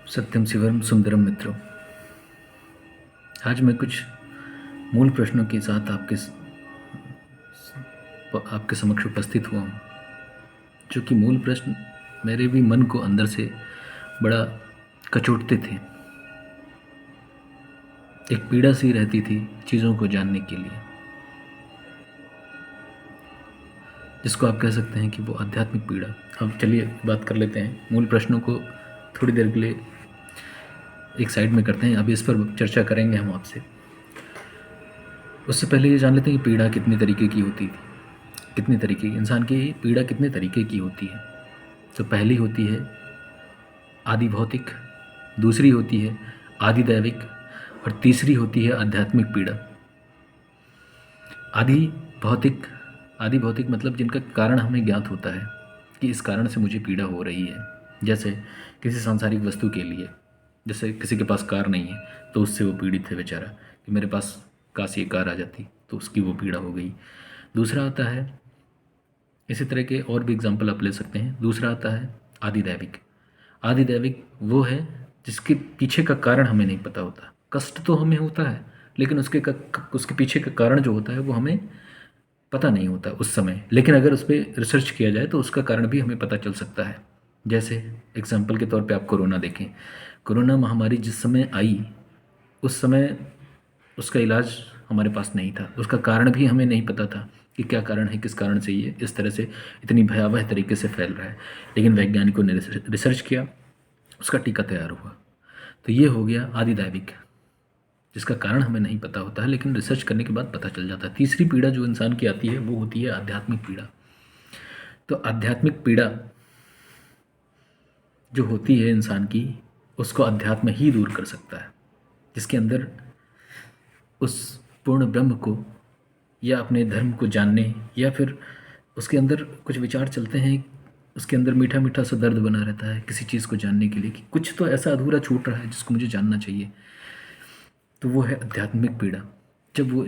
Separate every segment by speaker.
Speaker 1: सत्यम शिवम सुंदरम मित्रों। आज मैं कुछ मूल प्रश्नों के साथ आपके समक्ष उपस्थित हुआ हूँ, जो कि मूल प्रश्न मेरे भी मन को अंदर से बड़ा कचोटते थे। एक पीड़ा सी रहती थी चीज़ों को जानने के लिए, जिसको आप कह सकते हैं कि वो आध्यात्मिक पीड़ा। अब चलिए बात कर लेते हैं, मूल प्रश्नों को थोड़ी देर के लिए एक साइड में करते हैं। अभी इस पर चर्चा करेंगे हम आपसे। उससे पहले ये जान लेते हैं कि पीड़ा कितने तरीके की होती थी, कितने तरीके की इंसान की पीड़ा कितने तरीके की होती है। तो पहली होती है आदि भौतिक, दूसरी होती है आदि दैविक और तीसरी होती है आध्यात्मिक पीड़ा। आदि भौतिक, आदि भौतिक मतलब जिनका कारण हमें ज्ञात होता है कि इस कारण से मुझे पीड़ा हो रही है। जैसे किसी सांसारिक वस्तु के लिए, जैसे किसी के पास कार नहीं है तो उससे वो पीड़ित है बेचारा, कि मेरे पास काश ये कार आ जाती, तो उसकी वो पीड़ा हो गई। दूसरा आता है, इसी तरह के और भी एग्जाम्पल आप ले सकते हैं। दूसरा आता है आदिदैविक। आदिदैविक वो है जिसके पीछे का कारण हमें नहीं पता होता। कष्ट तो हमें होता है, लेकिन उसके पीछे का कारण जो होता है वो हमें पता नहीं होता उस समय, लेकिन अगर उस पर रिसर्च किया जाए तो उसका कारण भी हमें पता चल सकता है। जैसे एग्जाम्पल के तौर पे आप कोरोना देखें। कोरोना महामारी जिस समय आई, उस समय उसका इलाज हमारे पास नहीं था, उसका कारण भी हमें नहीं पता था कि क्या कारण है, किस कारण से ये इस तरह से इतनी भयावह तरीके से फैल रहा है। लेकिन वैज्ञानिकों ने रिसर्च किया, उसका टीका तैयार हुआ। तो ये हो गया आदिदैविक, जिसका कारण हमें नहीं पता होता है, लेकिन रिसर्च करने के बाद पता चल जाता है। तीसरी पीड़ा जो इंसान की आती है वो होती है आध्यात्मिक पीड़ा। तो आध्यात्मिक पीड़ा जो होती है इंसान की, उसको अध्यात्म ही दूर कर सकता है, जिसके अंदर उस पूर्ण ब्रह्म को या अपने धर्म को जानने, या फिर उसके अंदर कुछ विचार चलते हैं, उसके अंदर मीठा मीठा सा दर्द बना रहता है किसी चीज़ को जानने के लिए, कि कुछ तो ऐसा अधूरा छूट रहा है जिसको मुझे जानना चाहिए। तो वो है आध्यात्मिक पीड़ा। जब वो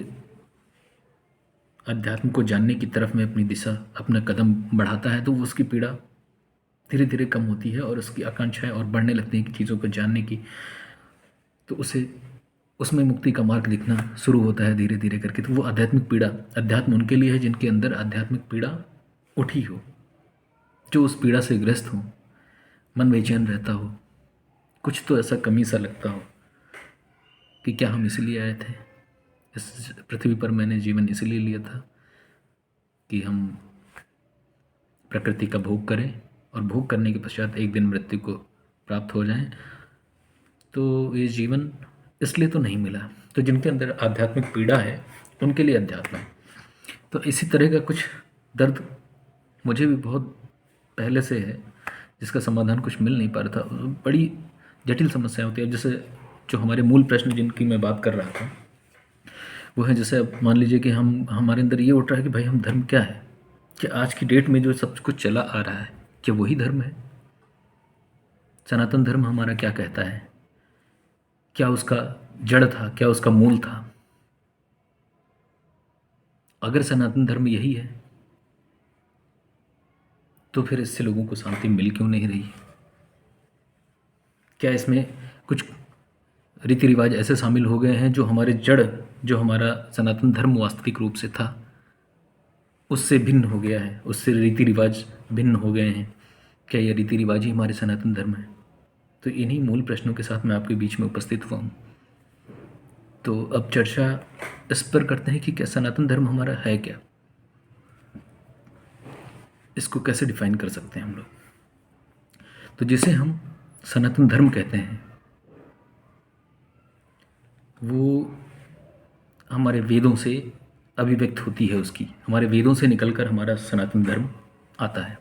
Speaker 1: अध्यात्म को जानने की तरफ में अपनी दिशा, अपना कदम बढ़ाता है, तो वो उसकी पीड़ा धीरे धीरे कम होती है और उसकी आकांक्षाएं और बढ़ने लगती हैं कि चीज़ों को जानने की। तो उसे उसमें मुक्ति का मार्ग दिखना शुरू होता है धीरे धीरे करके। तो वो आध्यात्मिक पीड़ा, अध्यात्म उनके लिए है जिनके अंदर आध्यात्मिक पीड़ा उठी हो, जो उस पीड़ा से ग्रस्त हो, मन बेचैन रहता हो, कुछ तो ऐसा कमी सा लगता हो कि क्या हम इसलिए आए थे इस पृथ्वी पर, मैंने जीवन इसलिए लिया था कि हम प्रकृति का भोग करें और भोग करने के पश्चात एक दिन मृत्यु को प्राप्त हो जाएं। तो ये जीवन इसलिए तो नहीं मिला। तो जिनके अंदर आध्यात्मिक पीड़ा है उनके लिए अध्यात्म है। तो इसी तरह का कुछ दर्द मुझे भी बहुत पहले से है, जिसका समाधान कुछ मिल नहीं पा रहा था। बड़ी जटिल समस्या होती है। जैसे जो हमारे मूल प्रश्न जिनकी मैं बात कर रहा था वो है, जैसे अब मान लीजिए कि हमारे अंदर ये उठ रहा है कि भाई हम धर्म क्या है, कि आज की डेट में जो सब कुछ चला आ रहा है क्या वही धर्म है? सनातन धर्म हमारा क्या कहता है? क्या उसका जड़ था, क्या उसका मूल था? अगर सनातन धर्म यही है तो फिर इससे लोगों को शांति मिल क्यों नहीं रही? क्या इसमें कुछ रीति रिवाज ऐसे शामिल हो गए हैं जो हमारे जड़, जो हमारा सनातन धर्म वास्तविक रूप से था, उससे भिन्न हो गया है, उससे रीति रिवाज भिन्न हो गए हैं? क्या ये रीति रिवाज ही हमारे सनातन धर्म है? तो इन्हीं मूल प्रश्नों के साथ मैं आपके बीच में उपस्थित हुआ हूँ। तो अब चर्चा इस पर करते हैं कि क्या सनातन धर्म हमारा है क्या, इसको कैसे डिफाइन कर सकते हैं हम लोग। तो जिसे हम सनातन धर्म कहते हैं वो हमारे वेदों से अभिव्यक्त होती है, उसकी हमारे वेदों से निकलकर हमारा सनातन धर्म आता है।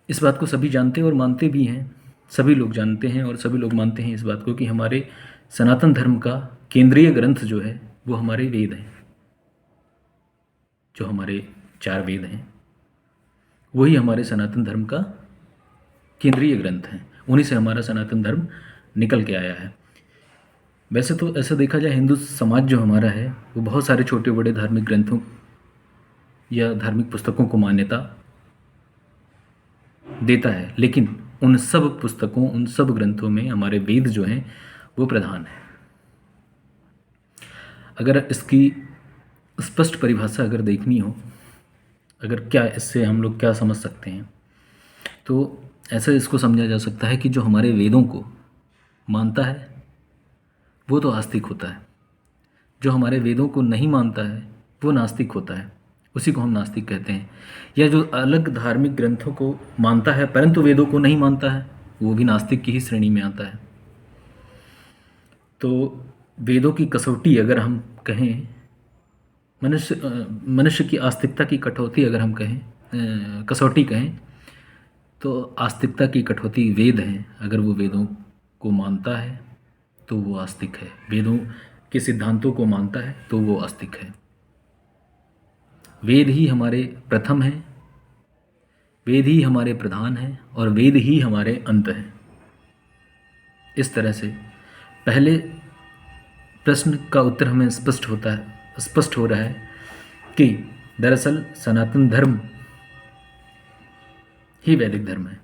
Speaker 1: इस बात को सभी जानते हैं और मानते भी हैं। सभी लोग जानते हैं और सभी लोग मानते हैं इस बात को कि हमारे सनातन धर्म का केंद्रीय ग्रंथ जो है वो हमारे वेद हैं। जो हमारे 4 वेद हैं वही हमारे सनातन धर्म का केंद्रीय ग्रंथ हैं। उन्हीं से हमारा सनातन धर्म निकल के आया है। वैसे तो ऐसा देखा जाए, हिंदू समाज जो हमारा है वो बहुत सारे छोटे बड़े धार्मिक ग्रंथों या धार्मिक पुस्तकों को मान्यता देता है, लेकिन उन सब पुस्तकों, उन सब ग्रंथों में हमारे वेद जो हैं वो प्रधान है। अगर इसकी स्पष्ट परिभाषा अगर देखनी हो, अगर क्या इससे हम लोग क्या समझ सकते हैं, तो ऐसा इसको समझा जा सकता है कि जो हमारे वेदों को मानता है वो तो आस्तिक होता है, जो हमारे वेदों को नहीं मानता है वो नास्तिक होता है, उसी को हम नास्तिक कहते हैं। या जो अलग धार्मिक ग्रंथों को मानता है परंतु वेदों को नहीं मानता है, वो भी नास्तिक की ही श्रेणी में आता है। तो वेदों की कसौटी अगर हम कहें, मनुष्य की आस्तिकता की कटौती अगर हम कहें, कसौटी कहें, तो आस्तिकता की कटौती वेद हैं। अगर वो वेदों को मानता है तो वो आस्तिक है, वेदों के सिद्धांतों को मानता है तो वो आस्तिक है। वेद ही हमारे प्रथम हैं, वेद ही हमारे प्रधान हैं और वेद ही हमारे अंत हैं। इस तरह से पहले प्रश्न का उत्तर हमें स्पष्ट हो रहा है कि दरअसल सनातन धर्म ही वैदिक धर्म है।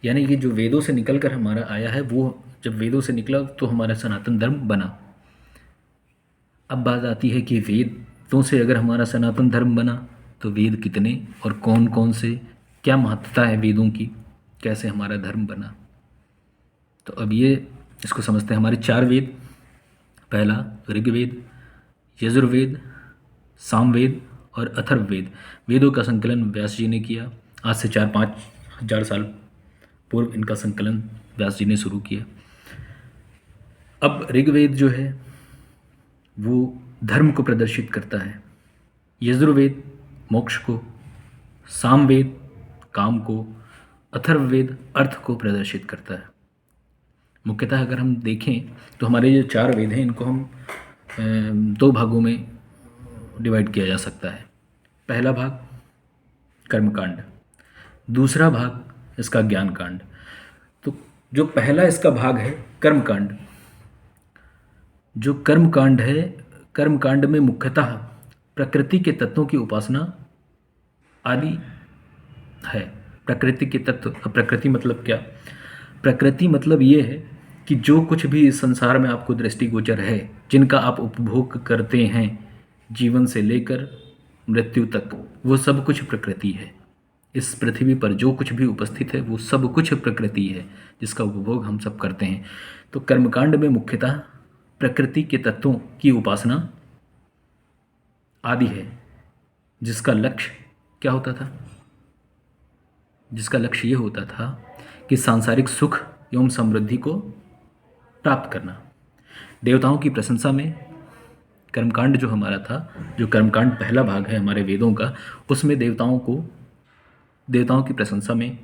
Speaker 1: यानी कि जो वेदों से निकल कर हमारा आया है, वो जब वेदों से निकला तो हमारा सनातन धर्म बना। अब बात आती है कि वेदों से अगर हमारा सनातन धर्म बना तो वेद कितने और कौन कौन से, क्या महत्ता है वेदों की, कैसे हमारा धर्म बना। तो अब ये इसको समझते हैं। हमारे 4 वेद, पहला ऋग्वेद, यजुर्वेद, सामवेद और अथर्ववेद। वेदों का संकलन व्यास जी ने किया। आज से 4-5 हज़ार साल पूर्व इनका संकलन व्यास जी ने शुरू किया। अब ऋग्वेद जो है वो धर्म को प्रदर्शित करता है, यजुर्वेद मोक्ष को, सामवेद काम को, अथर्ववेद अर्थ को प्रदर्शित करता है। मुख्यतः अगर हम देखें तो हमारे जो 4 वेद हैं इनको हम 2 भागों में डिवाइड किया जा सकता है। पहला भाग कर्मकांड, दूसरा भाग इसका ज्ञान कांड। तो जो पहला इसका भाग है कर्मकांड, जो कर्मकांड है, कर्मकांड में मुख्यतः प्रकृति के तत्वों की उपासना आदि है। प्रकृति के तत्व, अब प्रकृति मतलब क्या? प्रकृति मतलब ये है कि जो कुछ भी इस संसार में आपको दृष्टिगोचर है, जिनका आप उपभोग करते हैं जीवन से लेकर मृत्यु तक, वो सब कुछ प्रकृति है। इस पृथ्वी पर जो कुछ भी उपस्थित है वो सब कुछ प्रकृति है, जिसका उपभोग हम सब करते हैं। तो कर्मकांड में मुख्यतः प्रकृति के तत्वों की उपासना आदि है, जिसका लक्ष्य क्या होता था? जिसका लक्ष्य ये होता था कि सांसारिक सुख एवं समृद्धि को प्राप्त करना। देवताओं की प्रशंसा में कर्मकांड जो हमारा था, जो कर्मकांड पहला भाग है हमारे वेदों का, उसमें देवताओं की प्रशंसा में,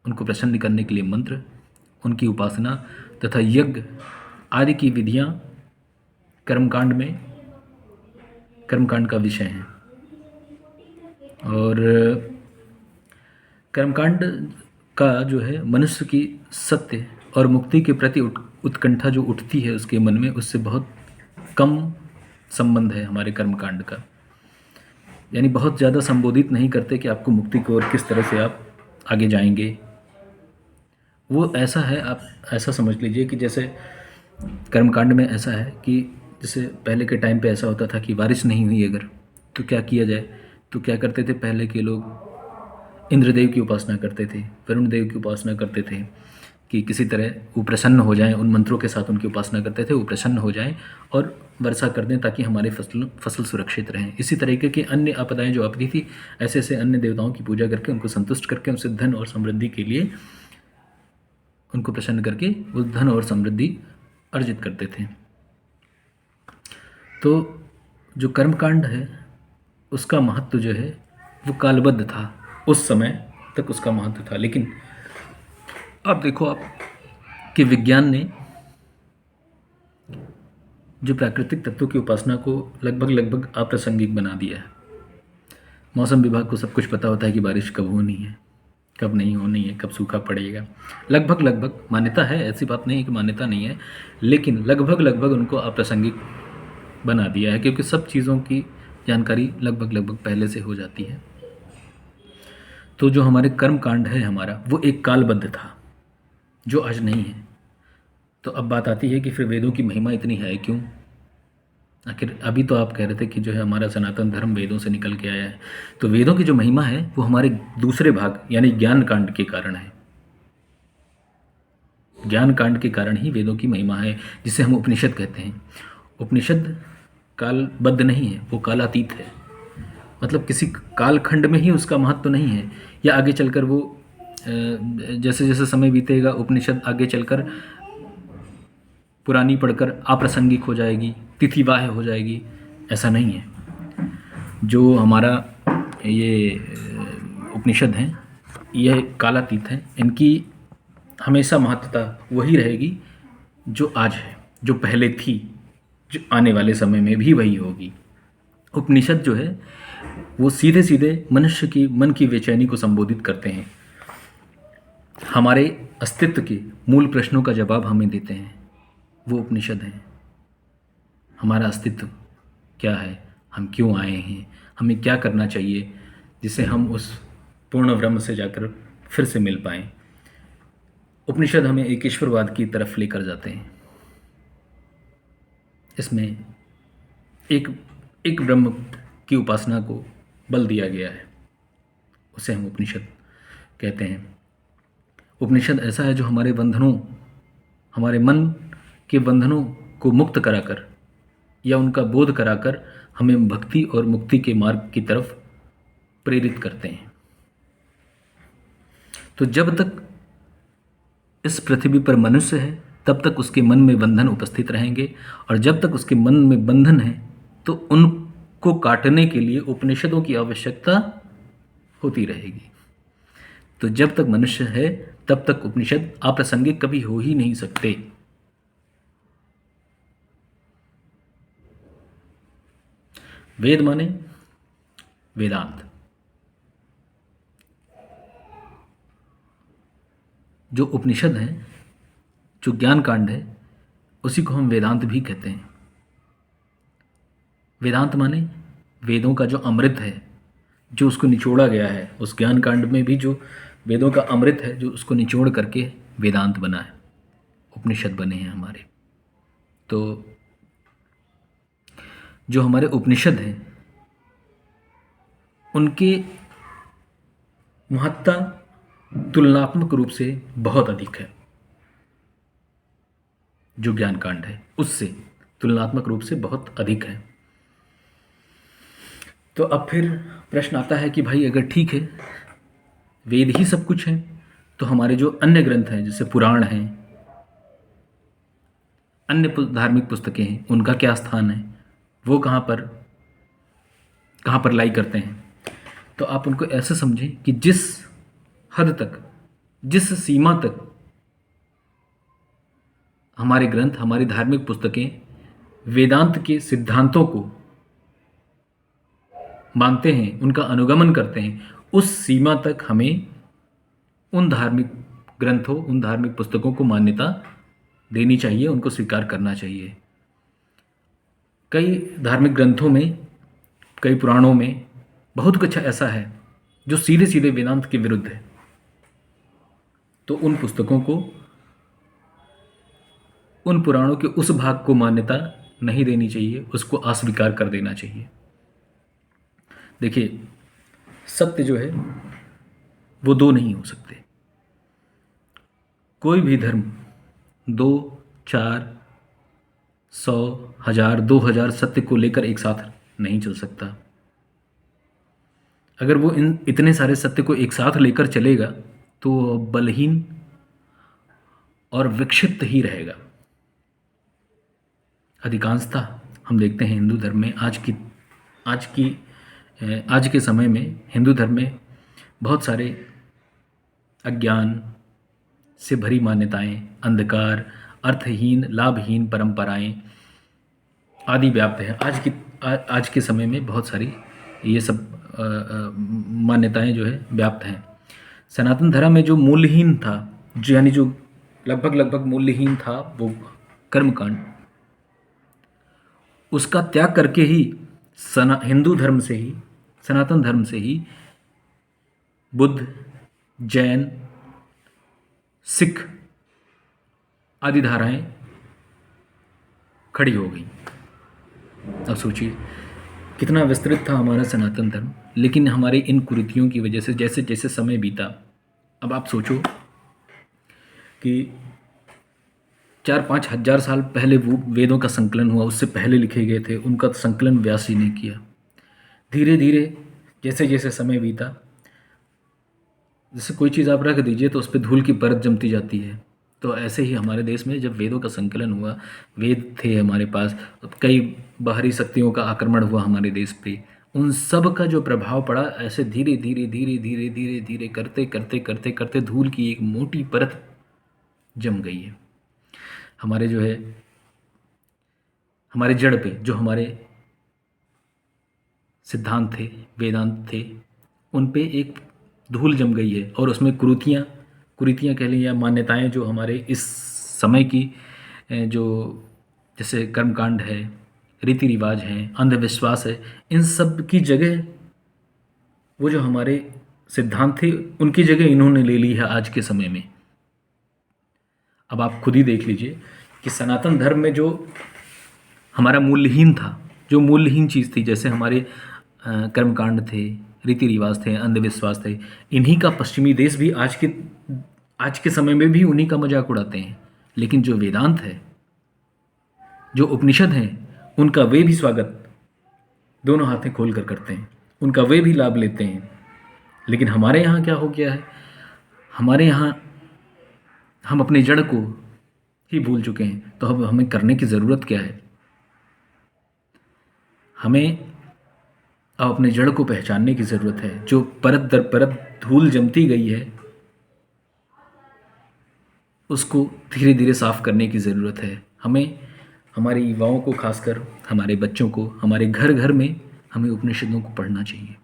Speaker 1: उनको प्रसन्न करने के लिए मंत्र, उनकी उपासना तथा यज्ञ आदि की विधियां कर्मकांड का विषय हैं। और कर्मकांड का जो है मनुष्य की सत्य और मुक्ति के प्रति उत्कंठा जो उठती है उसके मन में, उससे बहुत कम संबंध है हमारे कर्मकांड का। यानी बहुत ज़्यादा संबोधित नहीं करते कि आपको मुक्ति की ओर किस तरह से आप आगे जाएंगे। वो ऐसा है, आप ऐसा समझ लीजिए कि जैसे कर्मकांड में ऐसा है कि जैसे पहले के टाइम पे ऐसा होता था कि बारिश नहीं हुई अगर, तो क्या किया जाए? तो क्या करते थे पहले के लोग? इंद्रदेव की उपासना करते थे, वरुण देव की उपासना करते थे कि किसी तरह वो प्रसन्न हो जाएं। उन मंत्रों के साथ उनकी उपासना करते थे, वो प्रसन्न हो जाएं और वर्षा कर दें ताकि हमारे फसल सुरक्षित रहें। इसी तरीके की अन्य आपदाएं जो आती थी, ऐसे ऐसे अन्य देवताओं की पूजा करके, उनको संतुष्ट करके, उनसे धन और समृद्धि के लिए उनको प्रसन्न करके वो धन और समृद्धि अर्जित करते थे। तो जो कर्मकांड है उसका महत्व जो है वो कालबद्ध था, उस समय तक उसका महत्व था। लेकिन अब देखो आप कि विज्ञान ने जो प्राकृतिक तत्वों की उपासना को लगभग अप्रासंगिक बना दिया है। मौसम विभाग को सब कुछ पता होता है कि बारिश कब होनी है, कब नहीं होनी है, कब सूखा पड़ेगा। लगभग मान्यता है, ऐसी बात नहीं है कि मान्यता नहीं है, लेकिन लगभग उनको अप्रासंगिक बना दिया है, क्योंकि सब चीज़ों की जानकारी लगभग पहले से हो जाती है। तो जो हमारे कर्म कांड है हमारा, वो एक कालबद्ध था जो आज नहीं है। तो अब बात आती है कि फिर वेदों की महिमा इतनी है क्यों? आखिर अभी तो आप कह रहे थे कि जो है हमारा सनातन धर्म वेदों से निकल के आया है, तो वेदों की जो महिमा है वो हमारे दूसरे भाग यानी ज्ञान कांड के कारण है। ज्ञान कांड के कारण ही वेदों की महिमा है, जिसे हम उपनिषद कहते हैं। उपनिषद कालबद्ध नहीं है, वो कालातीत है। मतलब किसी कालखंड में ही उसका महत्व नहीं है, या आगे चलकर वो जैसे जैसे समय बीतेगा उपनिषद आगे चलकर पुरानी पढ़कर अप्रासंगिक हो जाएगी, तिथिवाह हो जाएगी, ऐसा नहीं है। जो हमारा ये उपनिषद हैं यह कालातीत हैं, इनकी हमेशा महत्ता वही रहेगी जो आज है, जो पहले थी, जो आने वाले समय में भी वही होगी। उपनिषद जो है वो सीधे सीधे मनुष्य की मन की बेचैनी को संबोधित करते हैं, हमारे अस्तित्व के मूल प्रश्नों का जवाब हमें देते हैं, वो उपनिषद हैं। हमारा अस्तित्व क्या है, हम क्यों आए हैं, हमें क्या करना चाहिए जिससे हम उस पूर्ण ब्रह्म से जाकर फिर से मिल पाएँ। उपनिषद हमें एक ईश्वरवाद की तरफ लेकर जाते हैं। इसमें एक एक ब्रह्म की उपासना को बल दिया गया है, उसे हम उपनिषद कहते हैं। उपनिषद ऐसा है जो हमारे बंधनों, हमारे मन के बंधनों को मुक्त कराकर या उनका बोध कराकर हमें भक्ति और मुक्ति के मार्ग की तरफ प्रेरित करते हैं। तो जब तक इस पृथ्वी पर मनुष्य है तब तक उसके मन में बंधन उपस्थित रहेंगे, और जब तक उसके मन में बंधन है तो उनको काटने के लिए उपनिषदों की आवश्यकता होती रहेगी। तो जब तक मनुष्य है तब तक उपनिषद अप्रासंगिक कभी हो ही नहीं सकते। वेद माने वेदांत, जो उपनिषद है, जो ज्ञान कांड है, उसी को हम वेदांत भी कहते हैं। वेदांत माने वेदों का जो अमृत है, जो उसको निचोड़ा गया है, उस ज्ञान कांड में भी जो वेदों का अमृत है जो उसको निचोड़ करके वेदांत बना है, उपनिषद बने हैं हमारे। तो जो हमारे उपनिषद हैं उनके महत्ता तुलनात्मक रूप से बहुत अधिक है, जो ज्ञान कांड है उससे तुलनात्मक रूप से बहुत अधिक है। तो अब फिर प्रश्न आता है कि भाई अगर ठीक है वेद ही सब कुछ है, तो हमारे जो अन्य ग्रंथ हैं जैसे पुराण हैं, अन्य धार्मिक पुस्तकें हैं, उनका क्या स्थान है, वो कहाँ पर लाई करते हैं? तो आप उनको ऐसे समझें कि जिस हद तक, जिस सीमा तक हमारे ग्रंथ, हमारी धार्मिक पुस्तकें वेदांत के सिद्धांतों को मानते हैं, उनका अनुगमन करते हैं, उस सीमा तक हमें उन धार्मिक ग्रंथों, उन धार्मिक पुस्तकों को मान्यता देनी चाहिए, उनको स्वीकार करना चाहिए। कई धार्मिक ग्रंथों में, कई पुराणों में बहुत कुछ ऐसा है जो सीधे सीधे वेदांत के विरुद्ध है, तो उन पुस्तकों को, उन पुराणों के उस भाग को मान्यता नहीं देनी चाहिए, उसको अस्वीकार कर देना चाहिए। देखिए, सत्य जो है वो दो नहीं हो सकते। कोई भी धर्म 2, 4, 100, 1000, 2000 सत्य को लेकर एक साथ नहीं चल सकता। अगर वो इन इतने सारे सत्य को एक साथ लेकर चलेगा तो बलहीन और विक्षिप्त ही रहेगा। अधिकांशतः हम देखते हैं हिंदू धर्म में आज के समय में हिंदू धर्म में बहुत सारे अज्ञान से भरी मान्यताएं, अंधकार, अर्थहीन, लाभहीन परंपराएं आदि व्याप्त है। आज के समय में बहुत सारी ये सब मान्यताएं जो है व्याप्त हैं। सनातन धर्म में जो मूल्यहीन था, जो यानी जो लगभग मूल्यहीन था, वो कर्मकांड, उसका त्याग करके ही हिंदू धर्म से ही, सनातन धर्म से ही बुद्ध, जैन, सिख आदि धाराएं खड़ी हो गई। अब सोचिए कितना विस्तृत था हमारा सनातन धर्म, लेकिन हमारे इन कुरीतियों की वजह से जैसे जैसे समय बीता, अब आप सोचो कि 4-5 हज़ार साल पहले वो वेदों का संकलन हुआ, उससे पहले लिखे गए थे, उनका संकलन व्यास जी ने किया। धीरे धीरे जैसे जैसे समय बीता, जैसे कोई चीज़ आप रख दीजिए तो उस पर धूल की परत जमती जाती है। तो ऐसे ही हमारे देश में जब वेदों का संकलन हुआ, वेद थे हमारे पास, कई बाहरी शक्तियों का आक्रमण हुआ हमारे देश पे, उन सब का जो प्रभाव पड़ा, ऐसे धीरे धीरे धीरे धीरे धीरे धीरे करते करते करते करते धूल की एक मोटी परत जम गई है हमारे जो है हमारे जड़ पे। जो हमारे सिद्धांत थे, वेदांत थे, उन पे एक धूल जम गई है, और उसमें कुरीतियाँ कह लें या मान्यताएं जो हमारे इस समय की जो जैसे कर्मकांड है, रीति रिवाज हैं, अंधविश्वास है, इन सब की जगह वो जो हमारे सिद्धांत थे उनकी जगह इन्होंने ले ली है आज के समय में। अब आप खुद ही देख लीजिए कि सनातन धर्म में जो हमारा मूल्यहीन था, जो मूल्यहीन चीज़ थी, जैसे हमारे कर्मकांड थे, रीति रिवाज थे, अंधविश्वास थे, इन्हीं का पश्चिमी देश भी आज के समय में भी उन्हीं का मजाक उड़ाते हैं। लेकिन जो वेदांत है, जो उपनिषद हैं, उनका वे भी स्वागत दोनों हाथें खोल कर करते हैं, उनका वे भी लाभ लेते हैं। लेकिन हमारे यहाँ क्या हो गया है, हमारे यहाँ हम अपने जड़ को ही भूल चुके हैं। तो अब हमें करने की ज़रूरत क्या है? हमें अब अपने जड़ को पहचानने की ज़रूरत है। जो परत दर परत धूल जमती गई है, उसको धीरे धीरे साफ करने की ज़रूरत है। हमें हमारे युवाओं को, खासकर हमारे बच्चों को, हमारे घर घर में हमें उपनिषदों को पढ़ना चाहिए,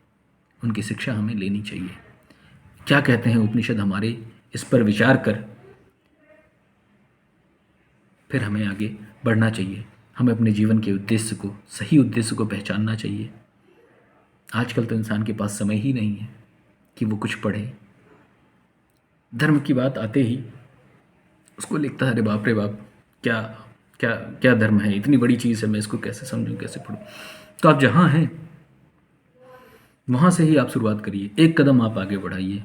Speaker 1: उनकी शिक्षा हमें लेनी चाहिए। क्या कहते हैं उपनिषद हमारे, इस पर विचार कर फिर हमें आगे बढ़ना चाहिए। हमें अपने जीवन के उद्देश्य को, सही उद्देश्य को पहचानना चाहिए। आजकल तो इंसान के पास समय ही नहीं है कि वो कुछ पढ़े। धर्म की बात आते ही उसको लिखता है, अरे बाप रे बाप, क्या क्या क्या धर्म है, इतनी बड़ी चीज़ है, मैं इसको कैसे समझूं, कैसे पढ़ूं। तो आप जहाँ हैं वहाँ से ही आप शुरुआत करिए, एक कदम आप आगे बढ़ाइए,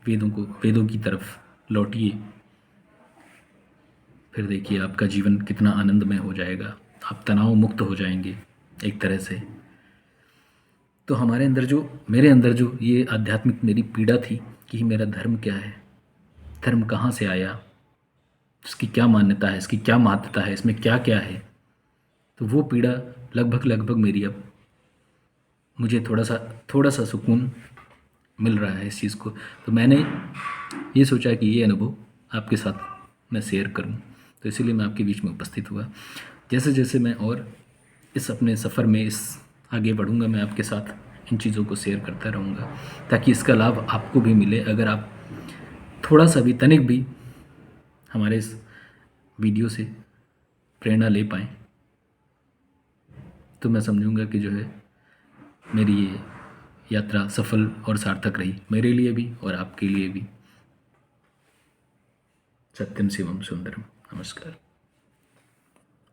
Speaker 1: वेदों की तरफ लौटिए। फिर देखिए आपका जीवन कितना आनंदमय हो जाएगा, आप तनाव मुक्त हो जाएंगे एक तरह से। तो मेरे अंदर जो ये आध्यात्मिक मेरी पीड़ा थी कि मेरा धर्म क्या है, धर्म कहाँ से आया, इसकी क्या मान्यता है, इसकी क्या महत्ता है, इसमें क्या क्या है, तो वो पीड़ा लगभग मेरी अब मुझे थोड़ा सा सुकून मिल रहा है इस चीज़ को। तो मैंने ये सोचा कि ये अनुभव आपके साथ मैं शेयर करूं, तो इसीलिए मैं आपके बीच में उपस्थित हुआ। जैसे जैसे मैं और इस अपने सफ़र में आगे बढ़ूंगा, मैं आपके साथ इन चीज़ों को शेयर करता रहूँगा, ताकि इसका लाभ आपको भी मिले। अगर आप थोड़ा सा भी, तनिक भी हमारे इस वीडियो से प्रेरणा ले पाएँ, तो मैं समझूंगा कि जो है मेरी ये यात्रा सफल और सार्थक रही, मेरे लिए भी और आपके लिए भी। सत्यम शिवम सुंदरम। नमस्कार।